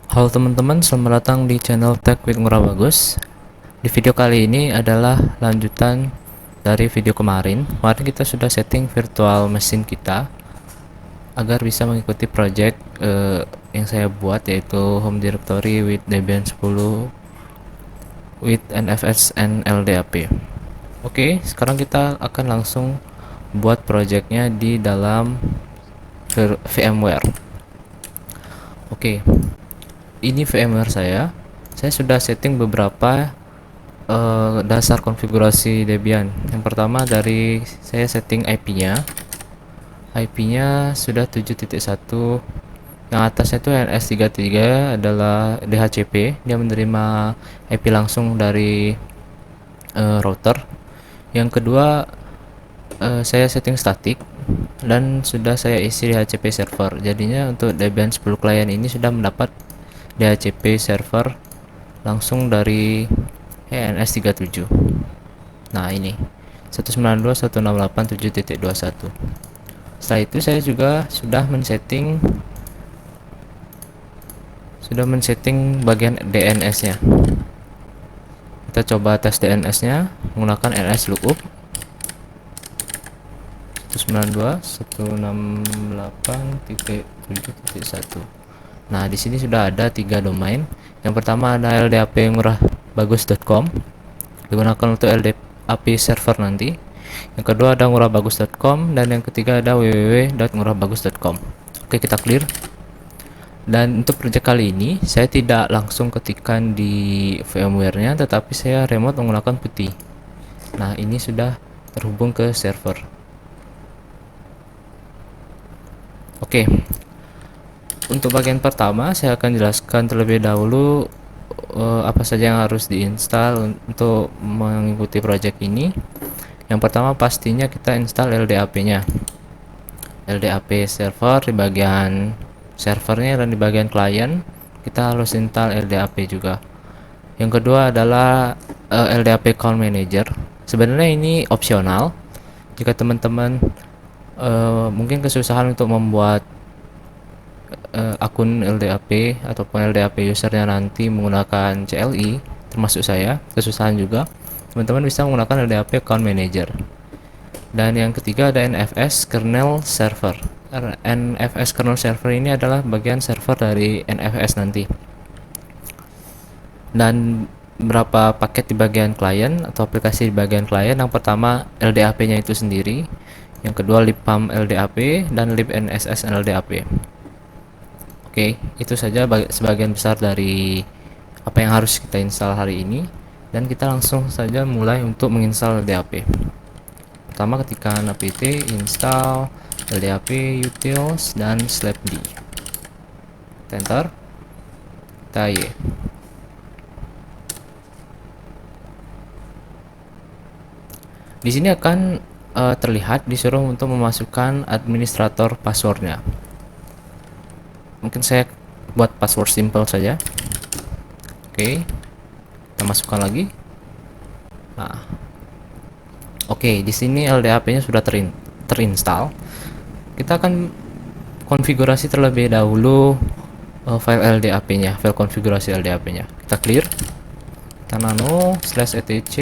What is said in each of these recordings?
Halo teman-teman, selamat datang di channel Tech with Ngurah Bagus. Di video kali ini adalah lanjutan dari video kemarin. Kemarin kita sudah setting virtual machine kita agar bisa mengikuti project yang saya buat, yaitu Home Directory with Debian 10 with NFS and LDAP. Oke, sekarang kita akan langsung buat projectnya di dalam VMware. Oke, ini VMware saya sudah setting beberapa dasar konfigurasi Debian. Yang pertama dari saya setting IP-nya sudah 7.1. yang atasnya itu NS33 adalah DHCP, dia menerima IP langsung dari router. Yang kedua saya setting static dan sudah saya isi DHCP server, jadinya untuk Debian 10 client ini sudah mendapat DHCP server langsung dari NS37. Nah, ini 192.168.7.21. Setelah itu saya juga sudah men-setting bagian DNS-nya. Kita coba tes DNS-nya menggunakan ls lookup 192.168.7.1. Nah, di sini sudah ada 3 domain. Yang pertama ada ldapngurahbagus.com, digunakan untuk LDAP server nanti. Yang kedua ada ngurahbagus.com, dan yang ketiga ada www.ngurahbagus.com. Oke, kita clear. Dan untuk project kali ini saya tidak langsung ketikkan di VMware-nya, tetapi saya remote menggunakan putih. Nah, ini sudah terhubung ke server. Oke, untuk bagian pertama saya akan jelaskan terlebih dahulu apa saja yang harus diinstal untuk mengikuti project ini. Yang pertama pastinya kita install LDAP-nya. LDAP server di bagian servernya, dan di bagian klien kita harus install LDAP juga. Yang kedua adalah LDAP Account Manager. Sebenarnya ini opsional. Jika teman-teman mungkin kesusahan untuk membuat akun LDAP ataupun LDAP usernya nanti menggunakan CLI, termasuk saya kesusahan juga, teman-teman bisa menggunakan LDAP Account Manager. Dan yang ketiga ada NFS Kernel Server. NFS Kernel Server ini adalah bagian server dari NFS nanti. Dan berapa paket di bagian klien atau aplikasi di bagian klien. Yang pertama LDAP-nya itu sendiri, yang kedua libpam LDAP, dan libnss LDAP. Oke, itu saja sebagian besar dari apa yang harus kita install hari ini, dan kita langsung saja mulai untuk menginstal LDAP. Pertama ketikkan apt install LDAP utils dan /d. Enter. Kita y. Di sini akan terlihat disuruh untuk memasukkan administrator passwordnya. Mungkin saya buat password simple saja. Oke, kita masukkan lagi. Nah, oke, di sini LDAP-nya sudah terinstall. Kita akan konfigurasi terlebih dahulu file LDAP-nya, file konfigurasi LDAP-nya. Kita clear. Kita nano /etc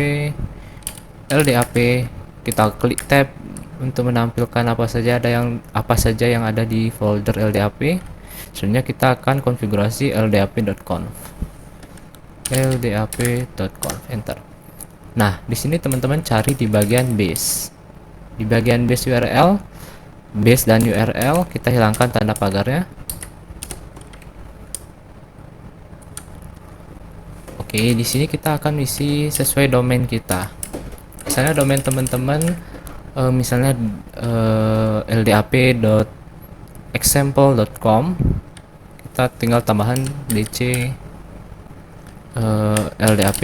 LDAP. Kita klik tab untuk menampilkan apa saja yang ada di folder LDAP. Selanjutnya kita akan konfigurasi ldap.conf. Enter. Nah, di sini teman-teman cari di bagian base. Di bagian base URL, base dan URL kita hilangkan tanda pagarnya. Oke, di sini kita akan isi sesuai domain kita. Misalnya domain teman-teman misalnya ldap.example.com, kita tinggal tambahan dc ldap,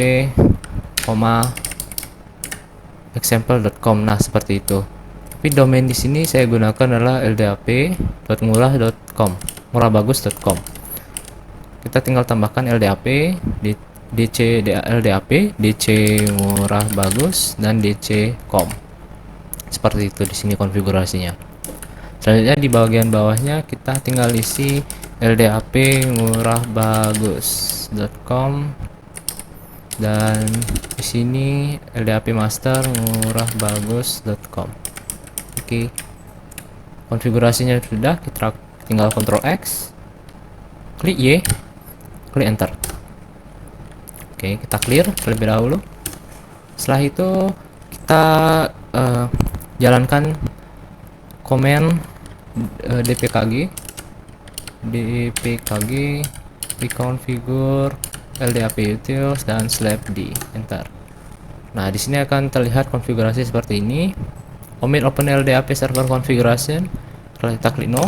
example.com. Nah, seperti itu. Tapi domain di sini saya gunakan adalah ldap.ngurah.com, ngurahbagus.com. Kita tinggal tambahkan ldap, dc ldap, dc ngurahbagus, dan dc com. Seperti itu di sini konfigurasinya. Selanjutnya di bagian bawahnya kita tinggal isi ldapmurahbagus.com, dan di sini ldapmaster.murahbagus.com. Oke, konfigurasinya sudah, kita tinggal Ctrl X, klik Y, klik enter. Oke, kita clear terlebih dahulu. Setelah itu kita jalankan komen dpkg reconfigure ldap utils dan /d, enter. Nah, di sini akan terlihat konfigurasi seperti ini. Omit open ldap server configuration. Kalau kita klik no,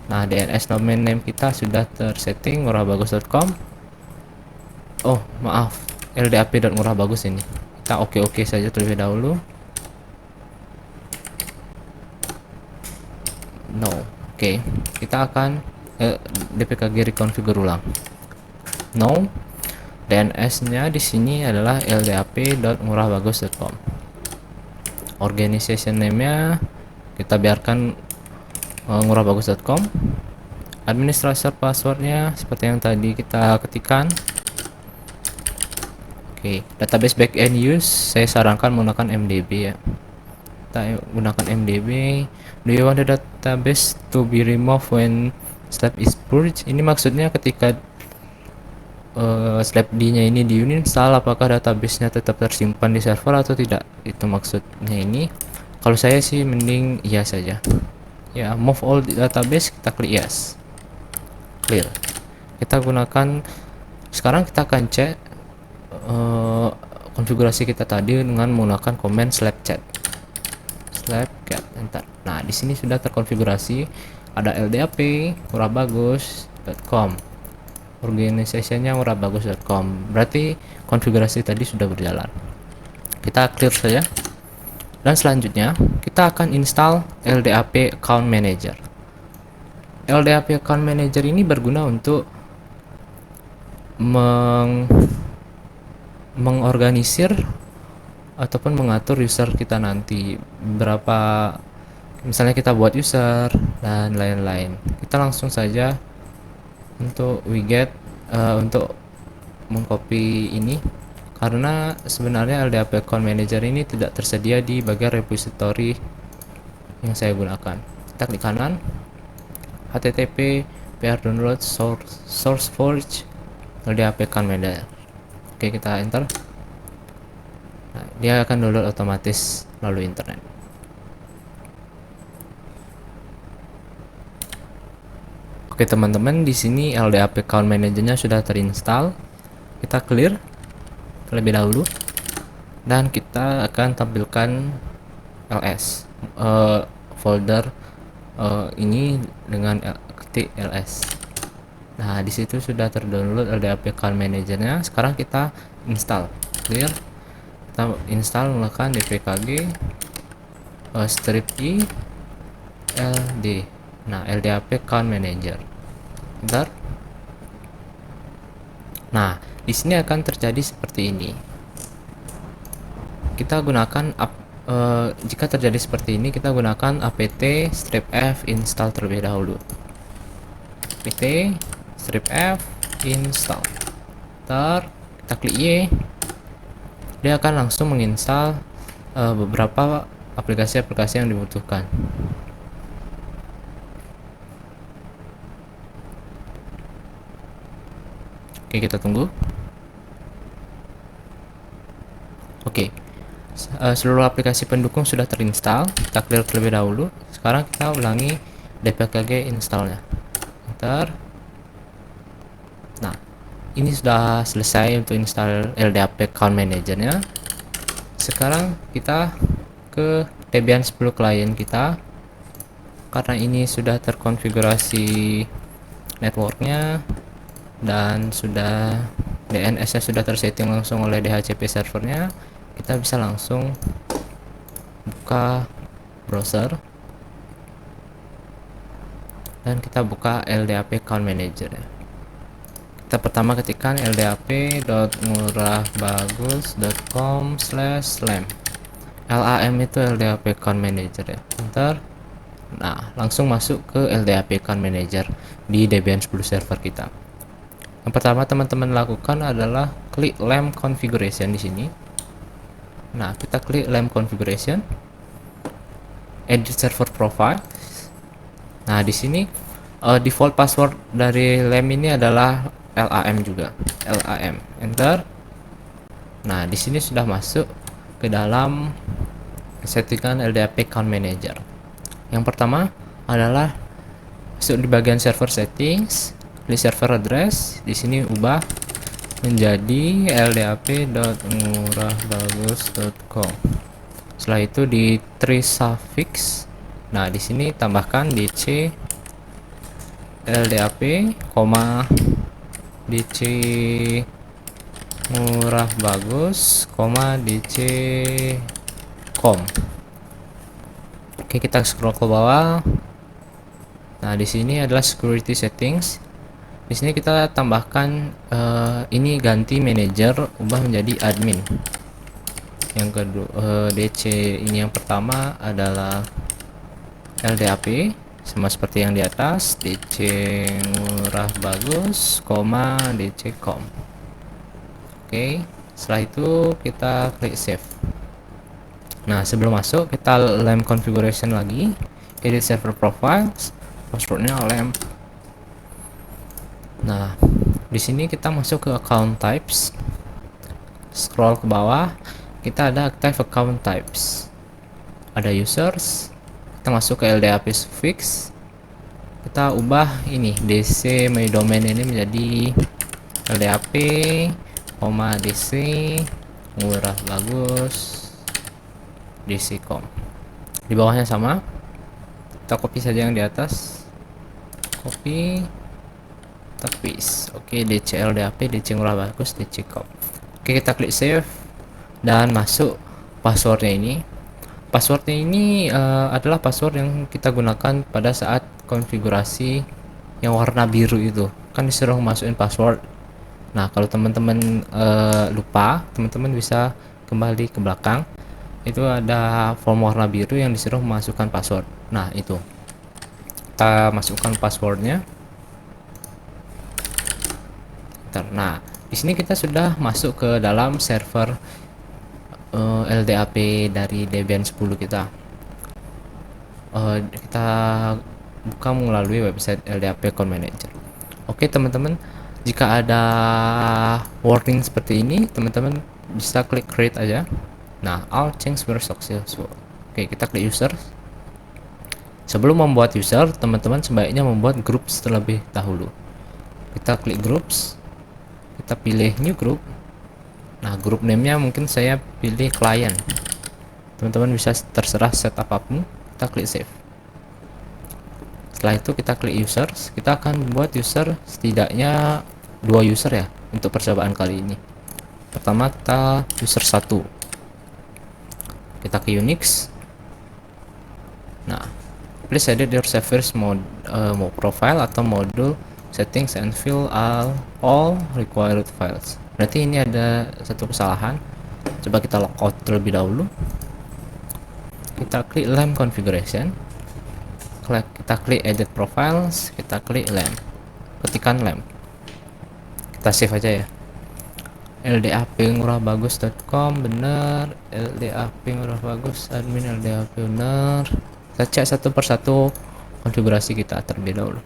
nah DNS domain name kita sudah tersetting murahbagus.com. Oh maaf, ldap.murahbagus ini. Kita oke saja terlebih dahulu. No, oke. Kita akan dpkg reconfigure ulang. No, DNS-nya di sini adalah ldap.murahbagus.com. Organization name-nya kita biarkan murahbagus.com. Administrator passwordnya seperti yang tadi kita ketikkan. Oke, database backend use saya sarankan menggunakan MDB ya. Kita gunakan MDB. Do you want the database to be removed when slab is purged? Ini maksudnya ketika /d-nya ini diuninstall, apakah database-nya tetap tersimpan di server atau tidak? Itu maksudnya ini. Kalau saya sih mending iya saja. Ya, move all database, kita klik yes. Clear. Kita gunakan, sekarang kita akan cek konfigurasi kita tadi dengan menggunakan command /cat. /cat, enter. Nah, di sini sudah terkonfigurasi, ada ldap murahbagus.com. Organisasinya murahbagus.com. Berarti konfigurasi tadi sudah berjalan. Kita clear saja. Dan selanjutnya kita akan install ldap account manager. ldap account manager ini berguna untuk mengorganisir ataupun mengatur user kita nanti, berapa misalnya kita buat user dan lain-lain. Kita langsung saja untuk widget untuk mengcopy ini, karena sebenarnya ldap account manager ini tidak tersedia di bagian repository yang saya gunakan. Kita klik kanan, http download sourceforge ldap account manager. Oke, kita enter. Nah, dia akan download otomatis melalui internet. Oke teman-teman, di sini ldap account managernya sudah terinstall. Kita clear terlebih dahulu, dan kita akan tampilkan ls folder ini dengan ketik ls. Nah, di situ sudah terdownload ldap account managernya. Sekarang kita install. Clear. Kita install menggunakan dpkg strip i ld. Nah, ldap account manager. Bentar. Nah, di sini akan terjadi seperti ini. Kita gunakan jika terjadi seperti ini, kita gunakan apt strip f install terlebih dahulu. apt strip f install. Ntar kita klik Y, dia akan langsung menginstal beberapa aplikasi-aplikasi yang dibutuhkan. Oke, kita tunggu. Oke, seluruh aplikasi pendukung sudah terinstall. Kita clear terlebih dahulu. Sekarang kita ulangi dpkg installnya. Ntar. Nah, ini sudah selesai untuk install ldap account managernya. Sekarang kita ke Debian 10 klien kita, karena ini sudah terkonfigurasi networknya dan sudah DNS-nya sudah tersetting langsung oleh DHCP servernya. Kita bisa langsung buka browser dan kita buka ldap account manager ya. Kita pertama ketikkan ldap.murahbagus.com/lam. LAM itu ldap account manager ya. Enter. Nah, langsung masuk ke LDAP Account Manager di Debian 10 server kita. Yang pertama teman-teman lakukan adalah klik LAMP configuration di sini. Nah, kita klik LAMP configuration, edit server profile. Nah, di sini default password dari LAMP ini adalah LAM juga. LAM, enter. Nah, di sini sudah masuk ke dalam settingan LDAP Account Manager. Yang pertama adalah masuk di bagian server settings, di server address, di sini ubah menjadi ldap.ngurahbagus.com. Setelah itu di tree suffix. Nah, di sini tambahkan dc ldap, dc murah bagus, dc com. Oke, kita scroll ke bawah. Nah, di sini adalah security settings. Di sini kita tambahkan ini ganti manager, ubah menjadi admin. Yang kedua DC ini yang pertama adalah LDAP sama seperti yang di atas, DC murah bagus, DC com. Oke, setelah itu kita klik save. Nah, sebelum masuk kita LAMP configuration lagi, edit server profiles, passwordnya LAMP. Nah, di sini kita masuk ke account types, scroll ke bawah, kita ada active account types, ada users, kita masuk ke LDAP suffix, kita ubah ini dc my domain ini menjadi LDAP, dc murah bagus dc.com. Di bawahnya sama, kita copy saja yang di atas, copy, kita paste. Oke, dc ldap, dc murah bagus, dc.com. Oke, kita klik save dan masuk passwordnya ini. Passwordnya ini adalah password yang kita gunakan pada saat konfigurasi yang warna biru itu, kan disuruh masukin password. Nah, kalau teman-teman lupa, teman-teman bisa kembali ke belakang, itu ada form warna biru yang disuruh memasukkan password. Nah, itu kita masukkan passwordnya. Nah, di sini kita sudah masuk ke dalam server LDAP dari Debian 10 kita. Kita buka melalui website LDAP Account Manager. Oke, teman-teman, jika ada warning seperti ini, teman-teman bisa klik create aja. Nah, all change were successful. Oke, kita klik user. Sebelum membuat user, teman-teman sebaiknya membuat groups terlebih dahulu. Kita klik groups, kita pilih new group. Nah, group name-nya mungkin saya pilih client. Teman-teman bisa terserah set apapun. Kita klik save. Setelah itu kita klik users. Kita akan membuat user setidaknya 2 user ya untuk percobaan kali ini. Pertama kita user 1. Kita ke Unix. Nah, please edit your server's profile atau module settings and fill all required files. Berarti ini ada satu kesalahan. Coba kita logout terlebih dahulu. Kita klik LAMP configuration, kita klik edit profiles, kita klik LAMP, ketikan LAMP, kita save aja ya. ldap.ngurahbagus.com benar, ldap ngurahbagus admin ldap benar. Kita cek satu persatu konfigurasi kita terlebih dahulu.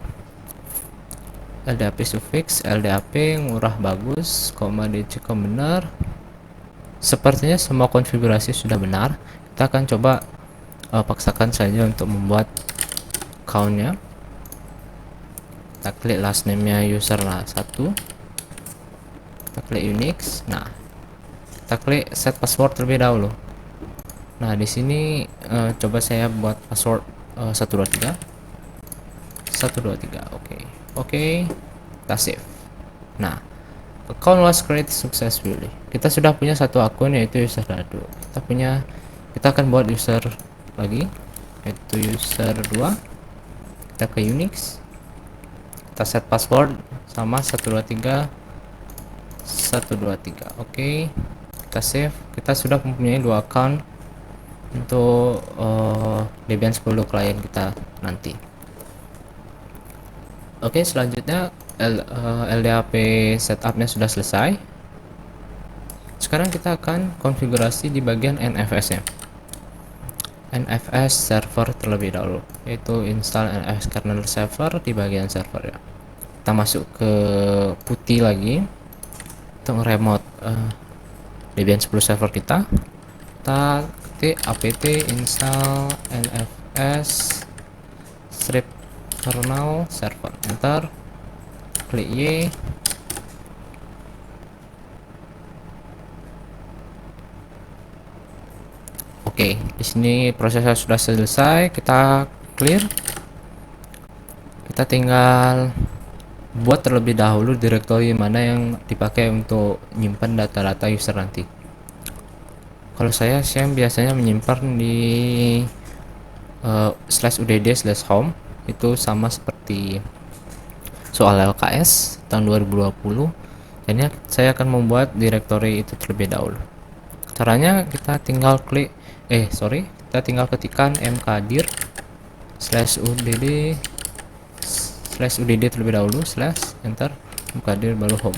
LDAP suffix, LDAP ngurah bagus, dc.com benar. Sepertinya semua konfigurasi sudah benar. Kita akan coba paksakan saja untuk membuat accountnya. Kita klik last name-nya user lah 1. Kita klik Unix. Nah, kita klik set password terlebih dahulu. Nah, di sini coba saya buat password 123. 123. Oke, kita save. Nah, account was created successfully. Kita sudah punya satu akun yaitu user 1. Kita akan buat user lagi yaitu user 2. Kita ke Unix. Kita set password sama 123 123. Oke, kita save. Kita sudah mempunyai 2 account untuk Debian 10 klien kita nanti. Oke, selanjutnya LDAP setupnya sudah selesai. Sekarang kita akan konfigurasi di bagian NFS nya, NFS server terlebih dahulu, yaitu install NFS kernel server di bagian server ya. Kita masuk ke putih lagi untuk remote Debian 10 server kita ketik apt install NFS strip kernel server, enter, klik Y. Oke, di sini prosesnya sudah selesai, kita clear. Kita tinggal buat terlebih dahulu direktori mana yang dipakai untuk menyimpan data-data user nanti. Kalau saya biasanya menyimpan di /udd/home, itu sama seperti soal LKS tahun 2020. Jadi saya akan membuat direktori itu terlebih dahulu. Caranya kita tinggal kita tinggal ketikkan mkdir /udd terlebih dahulu /enter mkdir baru home.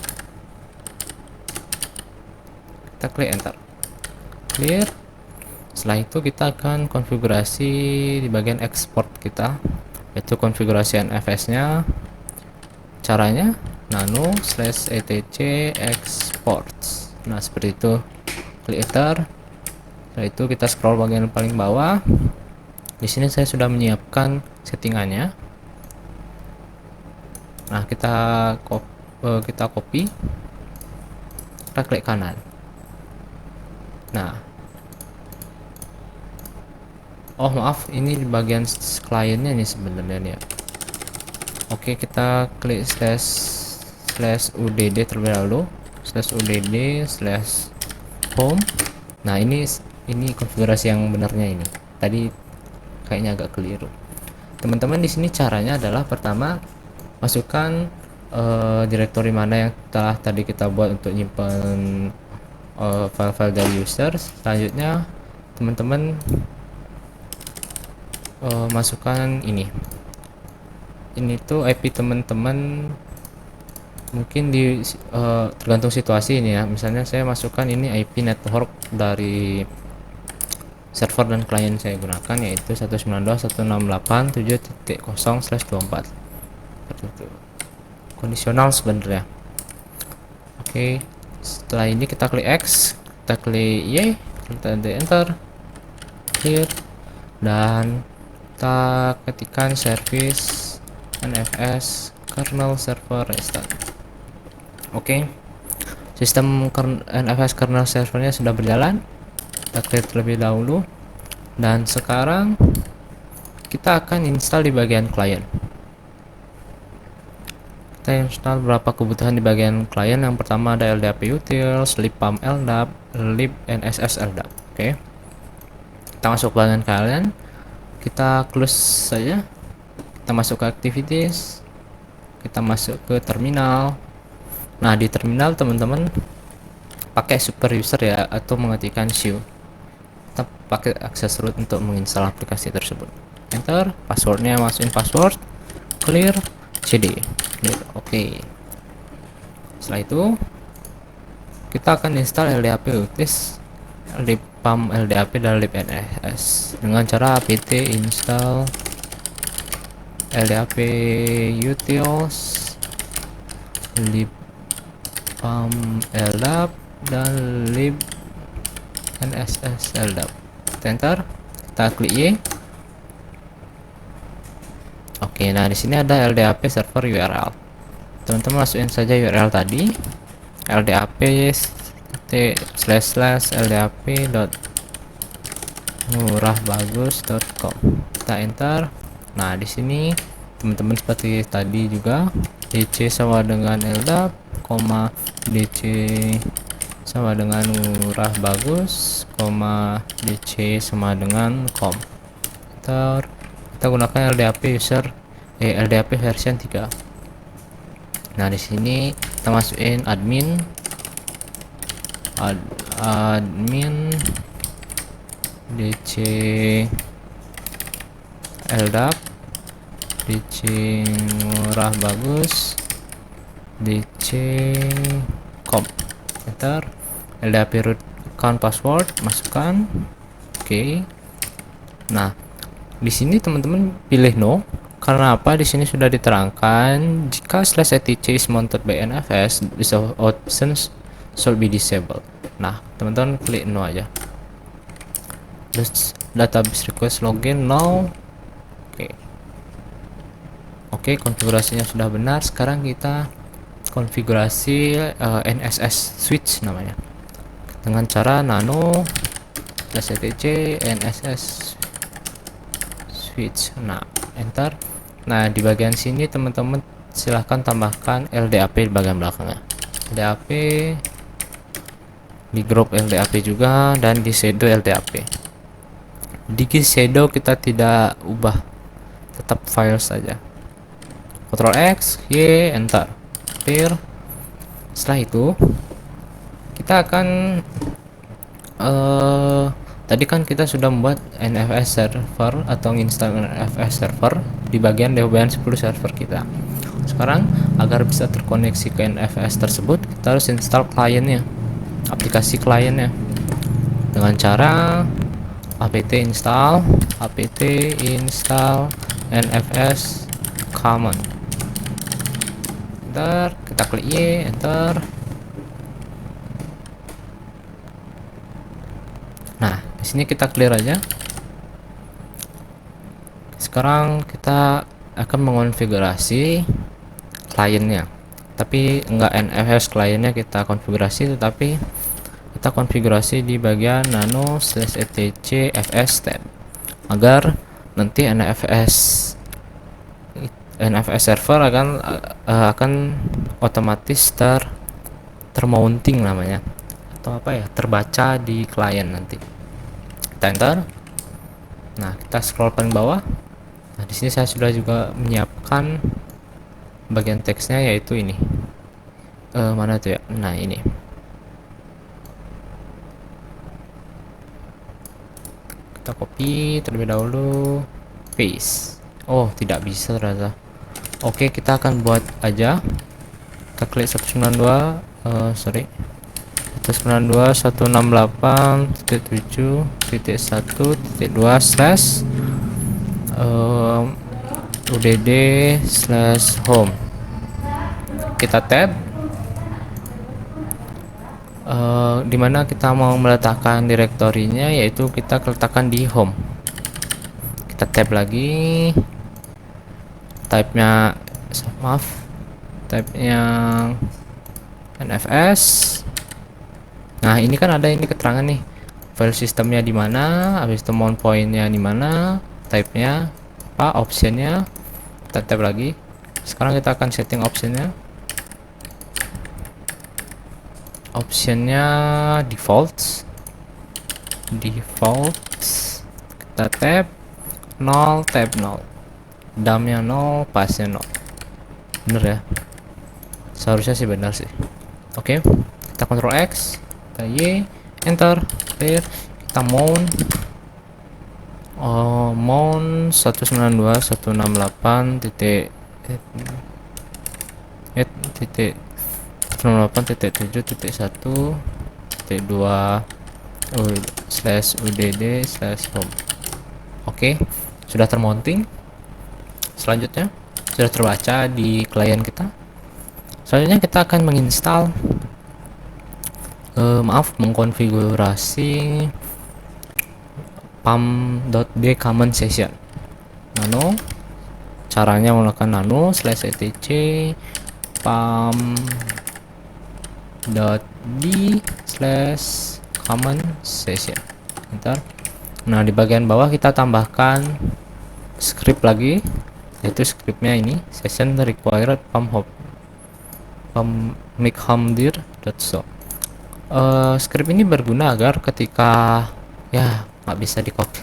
Kita klik enter, clear. Setelah itu kita akan konfigurasi di bagian export kita, yaitu konfigurasi NFS nya. Caranya nano /etc exports. Nah, seperti itu. Klik enter. Setelah itu kita scroll bagian paling bawah. Di sini saya sudah menyiapkan settingannya. Nah, kita copy, kita klik kanan. Nah, oh maaf, ini di bagian kliennya nih sebenarnya ya. Oke, kita klik /udd terlebih dahulu, /udd/home. Nah, ini konfigurasi yang benarnya ini. Tadi kayaknya agak keliru. Teman-teman, di sini caranya adalah pertama masukkan direktori mana yang telah tadi kita buat untuk nyimpan file-file dari user. Selanjutnya teman-teman masukkan ini tuh IP teman-teman, mungkin tergantung situasi ini ya. Misalnya saya masukkan ini IP network dari server dan klien saya gunakan, yaitu 192.168.7.0/24. seperti itu, kondisional sebenarnya. Oke, setelah ini kita klik X, kita klik Y, kita enter, clear, dan kita ketikkan service NFS kernel server restart. Oke, sistem NFS kernel servernya sudah berjalan. Kita clear terlebih dahulu, dan sekarang kita akan install di bagian klien. Kita install beberapa kebutuhan di bagian klien. Yang pertama ada LDAP utils, libpam ldap, libnss ldap. Oke, kita masuk ke bagian klien, kita close saja. Kita masuk ke activities, kita masuk ke terminal. Nah, di terminal teman-teman pakai super user ya, atau mengetikkan su. Kita pakai akses root untuk menginstal aplikasi tersebut. Enter, passwordnya masukin password, clear, cd, clear. Oke. Setelah itu kita akan install LDAP utils, libpam ldap dan libnss dengan cara apt install LDAP utils, libpam ldap dan libnss ldap. Enter, kita klik Y. Oke, nah di sini ada LDAP server URL. Teman-teman masukin saja URL tadi, ldap.ldap.murahbagus.com. Kita enter. Nah, di sini teman-teman seperti tadi juga, dc sama dengan ldap, dc sama dengan murahbagus, dc sama dengan com. Enter. Kita gunakan LDAP version 3. Nah, di sini kita masukin admin dc ldap, dc murah bagus, dc com, enter. ldap root account password masukkan. Oke. Nah, di sini teman-teman pilih no. Karena apa? Di sini sudah diterangkan jika /etc is mounted by NFS, this options should be disabled. Nah, teman-teman klik no aja. Terus database request login no. Oke. Oke, konfigurasinya sudah benar. Sekarang kita konfigurasi NSS switch namanya. Dengan cara nano /etc NSS switch. Nah, enter. Nah, di bagian sini teman-teman silahkan tambahkan LDAP di bagian belakangnya. LDAP di grup LDAP juga, dan di shadow LDAP. Di shadow kita tidak ubah, tetap file saja. Ctrl X, Y, enter, clear. Setelah itu kita akan tadi kan kita sudah membuat NFS server atau install NFS server di bagian Debian 10 server kita. Sekarang agar bisa terkoneksi ke NFS tersebut, kita harus install kliennya, aplikasi kliennya, dengan cara apt install nfs common. Enter, kita klik Y, enter. Nah, di sini kita clear aja. Sekarang kita akan mengonfigurasi kliennya, tapi enggak NFS kliennya kita konfigurasi, tetapi kita konfigurasi di bagian nano /etc fs tab, agar nanti NFS server akan otomatis termounting namanya, atau apa ya, terbaca di klien nanti. Kita enter. Nah, kita scroll paling bawah. Nah, di sini saya sudah juga menyiapkan bagian teksnya, yaitu ini. Mana tuh ya? Nah, ini. Kita copy terlebih dahulu, paste. Oh, tidak bisa ternyata. Oke, kita akan buat aja. Kita klik 192, 192.168.2/udd/home. Kita tab, dimana kita mau meletakkan direktorinya, yaitu kita letakkan di home. Kita tab lagi, type-nya NFS. Nah, ini kan ada ini keterangan nih, file sistemnya di mana, habis itu mount point-nya di mana, type-nya apa, optionnya. Kita tab lagi. Sekarang kita akan setting optionnya. Optionnya defaults. Kita tab 0, tab 0, dumnya 0, passnya 0. Bener ya, seharusnya sih benar sih. Oke, kita Ctrl X, kita Y, enter, clear. Kita mount 192.168.1.1.2/udd/home. Oke, sudah termounting. Selanjutnya sudah terbaca di klien kita. Selanjutnya kita akan menginstal mengkonfigurasi pam.d common session nano. Caranya menggunakan nano /etc pam.d/common session, enter. Nah, di bagian bawah kita tambahkan script lagi, yaitu scriptnya ini, session required pam.make-hamdir.so. Script ini berguna agar ketika ya nggak bisa di copy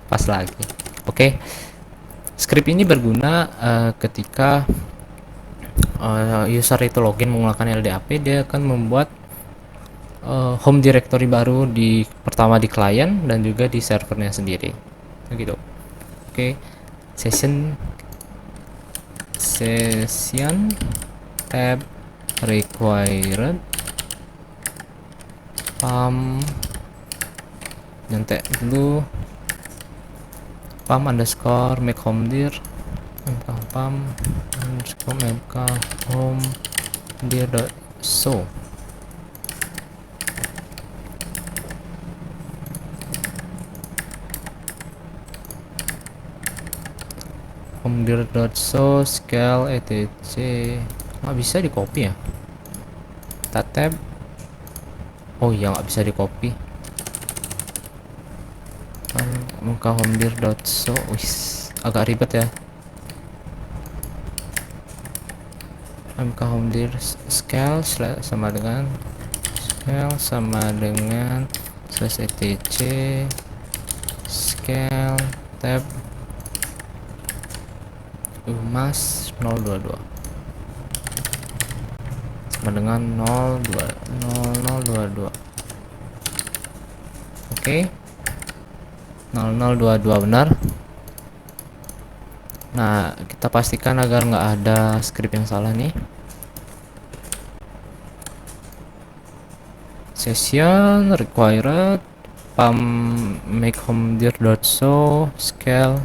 pas lagi. Oke, script ini berguna ketika user itu login menggunakan LDAP, dia akan membuat home directory baru di pertama di klien dan juga di servernya sendiri gitu. Oke, session tab required pam nyantek dulu pam underscore make home dir pam underscore make home dir dot so homdir.so scale etc nggak bisa di copy ya, kita tab. Oh iya, nggak bisa di copy. Muka homdir.so wis agak ribet ya. Muka homdir scale sama dengan slash etc scale tab mas 022 sama dengan 0022. Oke, 0022 benar. Nah, kita pastikan agar nggak ada script yang salah nih. Session required pam make homdir.so scale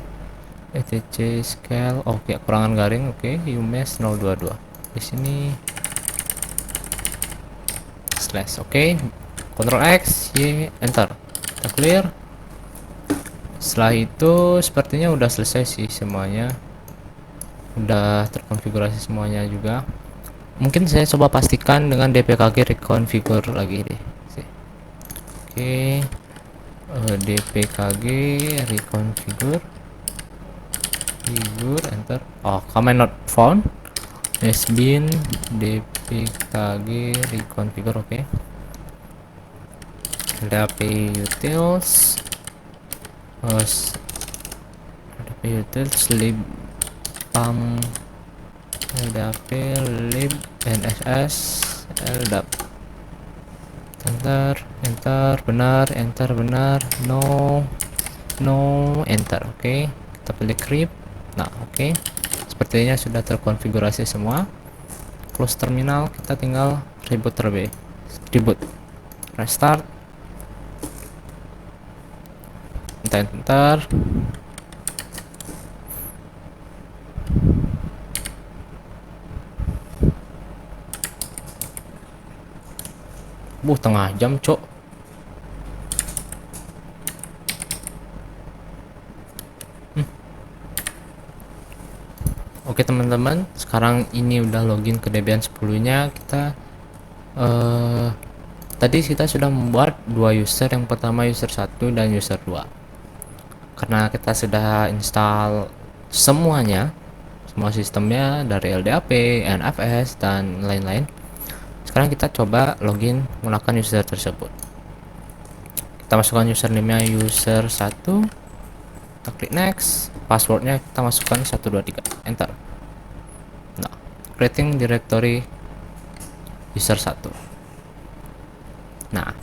etc scale. Oke, kurangan garing. Oke, umes 022 di sini slash. Oke, Ctrl X Y enter, kita clear. Setelah itu sepertinya udah selesai sih semuanya, udah terkonfigurasi semuanya juga. Mungkin saya coba pastikan dengan dpkg reconfigure lagi deh. Oke, dpkg reconfigure enter. Oh, command not found. Bin dpkg reconfigure. Oke, ldap utils lib pam ldap lib nss ldap enter benar, no enter. Oke, kita pilih crypt. Nah, oke, sepertinya sudah terkonfigurasi semua. Close terminal, kita tinggal reboot restart enter. Tengah jam, cok. Oke teman-teman, sekarang ini udah login ke Debian 10-nya. Kita tadi kita sudah membuat dua user, yang pertama user 1 dan user 2. Karena kita sudah install semuanya, semua sistemnya dari LDAP, NFS dan lain-lain. Sekarang kita coba login menggunakan user tersebut. Kita masukkan username-nya user 1, kita klik next, passwordnya kita masukkan 123, enter. Nah, creating directory user 1. Nah,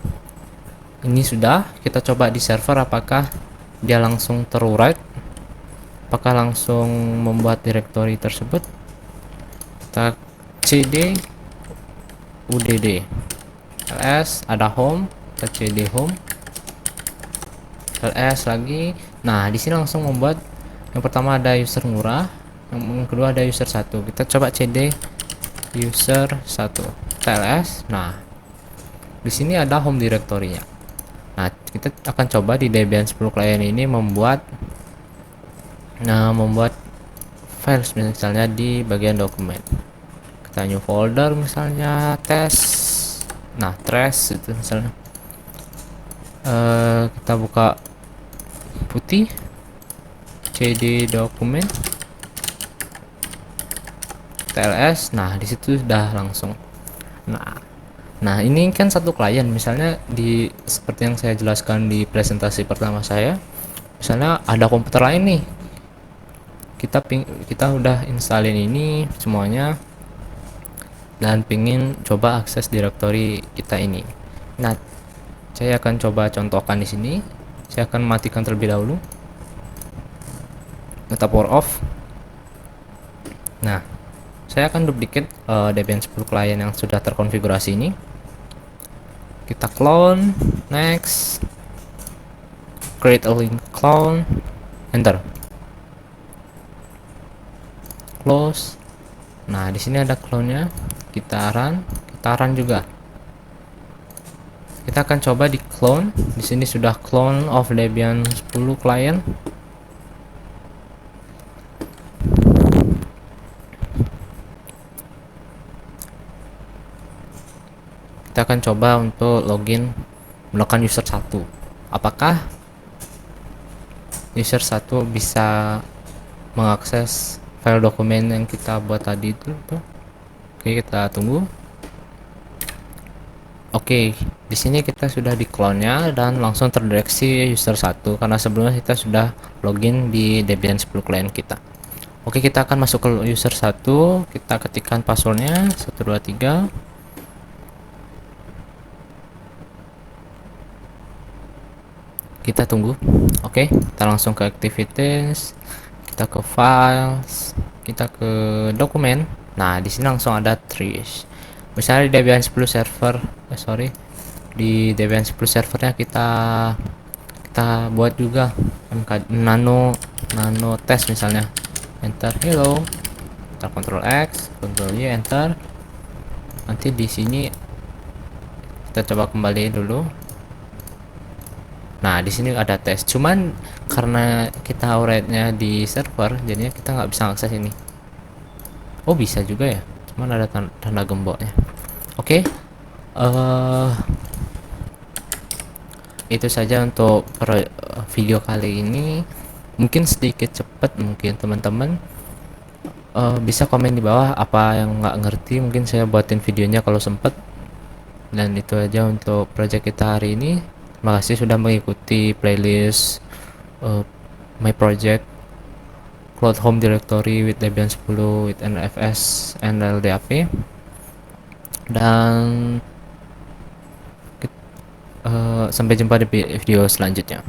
ini sudah. Kita coba di server apakah dia langsung terurai, apakah langsung membuat directory tersebut. Kita cd udd ls, ada home, kita cd home ls lagi. Nah, di sini langsung membuat, yang pertama ada user murah, yang kedua ada user 1. Kita coba cd user 1 ls. Nah, di sini ada home directory-nya. Nah, kita akan coba di Debian 10 client ini membuat files, misalnya di bagian dokumen. Kita new folder misalnya test, nah trash itu misalnya. Kita buka putih, cd dokumen tls. Nah, disitu sudah langsung. Nah, ini kan satu klien, misalnya seperti yang saya jelaskan di presentasi pertama saya, misalnya ada komputer lain nih, kita udah installin ini semuanya dan pingin coba akses directory kita ini. Nah, saya akan coba contohkan di sini. Saya akan matikan terlebih dahulu. Kita power off. Nah, saya akan duplicate Debian 10 client yang sudah terkonfigurasi ini. Kita clone, next, create a link clone, enter, close. Nah, di sini ada clone-nya. Kita run juga. Kita akan coba di clone. Di sini sudah clone of Debian 10 client. Kita akan coba untuk login menggunakan user 1. Apakah user 1 bisa mengakses file dokumen yang kita buat tadi itu tuh? Oke, kita tunggu. Oke, di sini kita sudah di clone-nya dan langsung terdeteksi user 1 karena sebelumnya kita sudah login di Debian 10 client kita. Oke, kita akan masuk ke user 1, kita ketikkan passwordnya 123. Kita tunggu. Oke, kita langsung ke activities, kita ke files, kita ke dokumen. Nah, di sini langsung ada trace. Misalnya di Debian 10 server, di Debian 10 servernya kita buat juga nano test misalnya. Enter hello. Kita Ctrl X, Ctrl Y, enter. Nanti di sini kita coba kembali dulu. Nah, di sini ada tes. Cuman karena kita already-nya di server, jadinya kita nggak bisa akses ini. Oh, bisa juga ya. Cuman ada tanda gemboknya. Oke. Itu saja untuk video kali ini. Mungkin sedikit cepat, mungkin teman-teman bisa komen di bawah apa yang nggak ngerti, mungkin saya buatin videonya kalau sempet. Dan itu aja untuk project kita hari ini. Terima kasih sudah mengikuti playlist my project Cloud Home Directory with Debian 10 with NFS and LDAP. Dan sampai jumpa di video selanjutnya.